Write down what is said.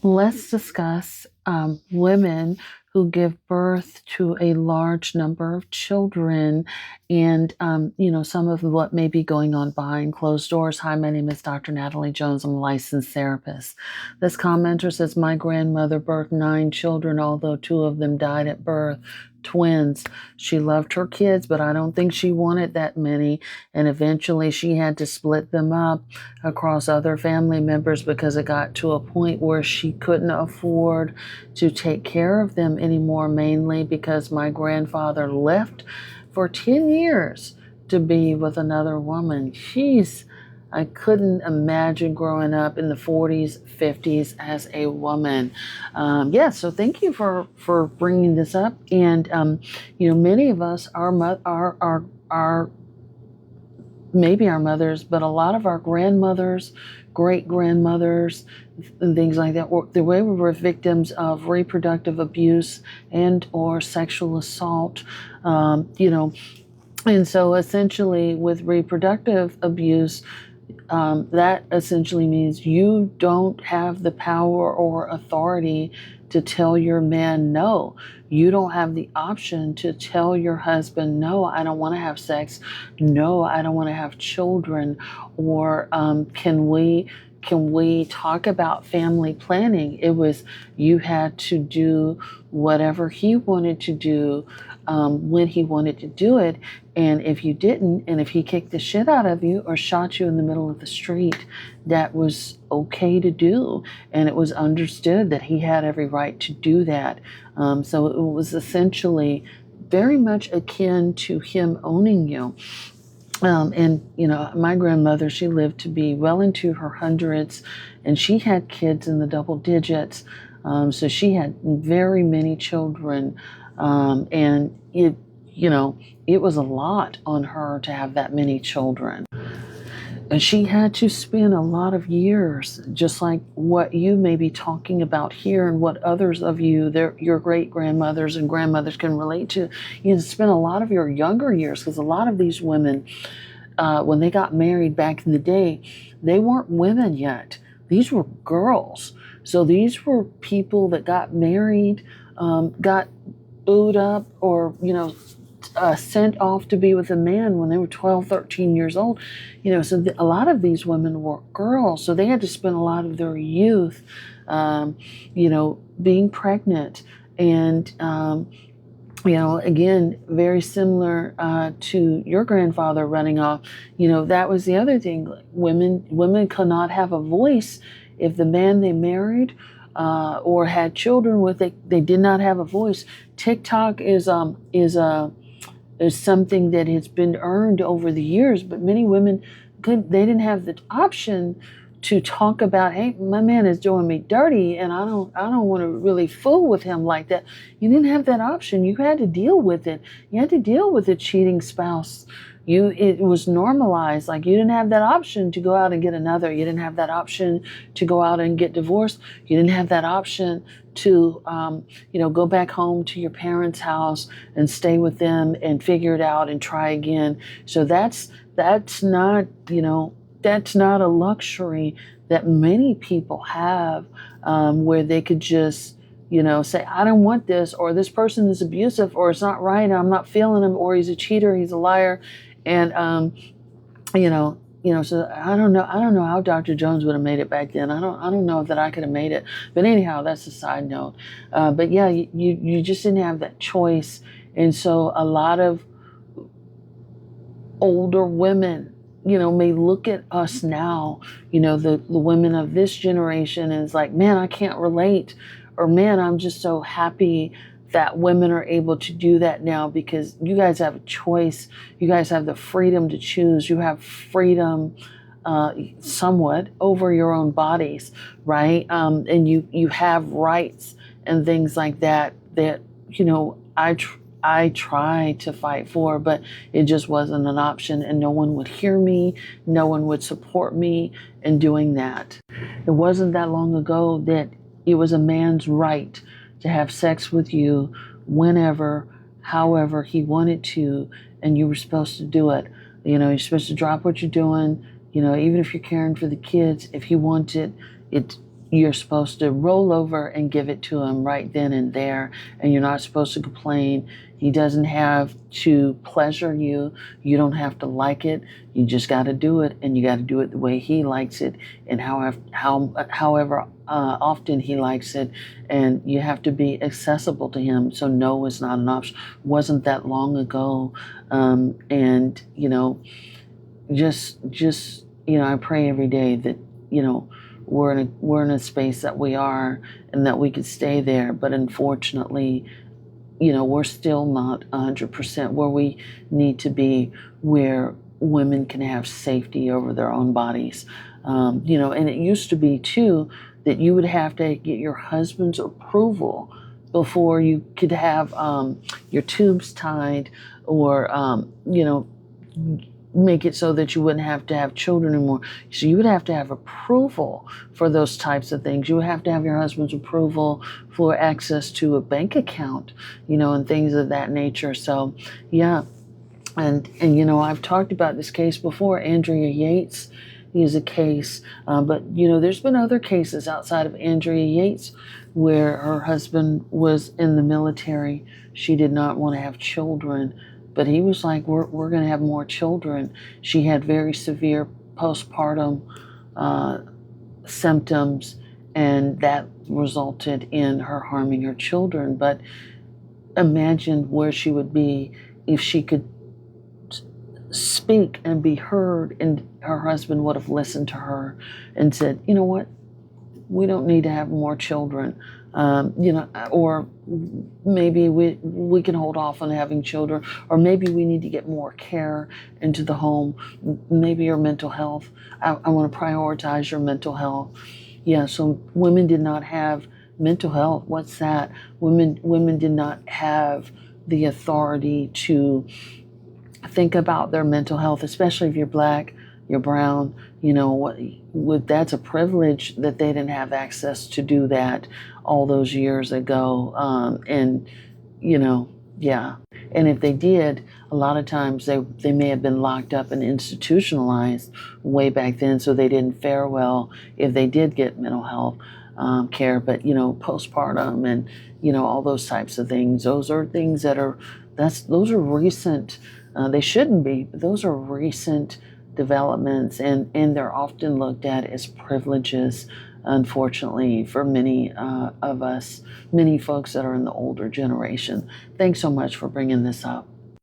Let's discuss women who give birth to a large number of children and, some of what may be going on behind closed doors. Hi, my name is Dr. Natalie Jones. I'm a licensed therapist. This commenter says, my grandmother birthed 9 children, although 2 of them died at birth. Twins. She loved her kids, but I don't think she wanted that many. And eventually she had to split them up across other family members because it got to a point where she couldn't afford to take care of them anymore, mainly because my grandfather left for 10 years to be with another woman. I couldn't imagine growing up in the 40s, 50s as a woman. So thank you for bringing this up. And, many of us, our maybe our mothers, but a lot of our grandmothers, great grandmothers, and things like that, the way we were victims of reproductive abuse and or sexual assault, and so essentially with reproductive abuse, that essentially means you don't have the power or authority to tell your man no. You don't have the option to tell your husband, no, I don't want to have sex. No, I don't want to have children. Or can we talk about family planning? It was you had to do whatever he wanted to do when he wanted to do it. And if you didn't, and if he kicked the shit out of you or shot you in the middle of the street, that was okay to do. And it was understood that he had every right to do that. So it was essentially very much akin to him owning you. My grandmother, she lived to be well into her hundreds, and she had kids in the double digits. So she had very many children. And it was a lot on her to have that many children. And she had to spend a lot of years, just like what you may be talking about here and what others of you, your great grandmothers and grandmothers can relate to. You spend a lot of your younger years, because a lot of these women, when they got married back in the day, they weren't women yet. These were girls. So these were people that got married, got booed up, or, sent off to be with a man when they were 12, 13 years old. So a lot of these women were girls. So they had to spend a lot of their youth, being pregnant. And, again, very similar to your grandfather running off. That was the other thing. Women could not have a voice if the man they married or had children with, they did not have a voice. TikTok is something that has been earned over the years, but many women they didn't have the option to talk about, hey, my man is doing me dirty, and I don't want to really fool with him like that. You didn't have that option. You had to deal with it. You had to deal with a cheating spouse. It was normalized. Like, you didn't have that option to go out and get another. You didn't have that option to go out and get divorced. You didn't have that option to, go back home to your parents' house and stay with them and figure it out and try again. So that's not, that's not a luxury that many people have, where they could just, say, I don't want this, or this person is abusive, or it's not right, and I'm not feeling him, or he's a cheater, he's a liar. And, so I don't know how Dr. Jones would have made it back then. I don't know that I could have made it. But anyhow, that's a side note. But yeah, you just didn't have that choice. And so a lot of older women, may look at us now, the women of this generation, and it's like, man, I can't relate. Or, man, I'm just so happy that women are able to do that now, because you guys have a choice. You guys have the freedom to choose. You have freedom somewhat over your own bodies, right? And you have rights and things like that, I tried to fight for, but it just wasn't an option, and no one would hear me. No one would support me in doing that. It wasn't that long ago that it was a man's right to have sex with you whenever, however he wanted to, and you were supposed to do it. You're supposed to drop what you're doing, even if you're caring for the kids. If he wanted it, you're supposed to roll over and give it to him right then and there, and you're not supposed to complain. He doesn't have to pleasure you. You don't have to like it. You just got to do it, and you got to do it the way he likes it, and however often he likes it. And you have to be accessible to him. So no is not an option. Wasn't that long ago, and I pray every day that we're in a space that we are, and that we could stay there. But unfortunately, we're still not 100% where we need to be, where women can have safety over their own bodies. And it used to be too that you would have to get your husband's approval before you could have your tubes tied, or make it so that you wouldn't have to have children anymore. So you would have to have approval for those types of things. You would have to have your husband's approval for access to a bank account, and things of that nature. So, yeah. And I've talked about this case before. Andrea Yates is a case, but there's been other cases outside of Andrea Yates where her husband was in the military. She did not want to have children, but he was like, we're going to have more children. She had very severe postpartum symptoms, and that resulted in her harming her children. But imagine where she would be if she could speak and be heard, and her husband would have listened to her and said, you know what, we don't need to have more children. Or maybe we can hold off on having children, or maybe we need to get more care into the home. Maybe your mental health. I want to prioritize your mental health. Yeah, so women did not have mental health. What's that? Women did not have the authority to think about their mental health, especially if you're Black, you're brown. That's a privilege that they didn't have access to do that all those years ago. Yeah. And if they did, a lot of times they may have been locked up and institutionalized way back then, so they didn't fare well if they did get mental health care. But postpartum and all those types of things, those are things those are recent. They shouldn't be, but those are recent developments, and they're often looked at as privileges, unfortunately, for many of us, many folks that are in the older generation. Thanks so much for bringing this up.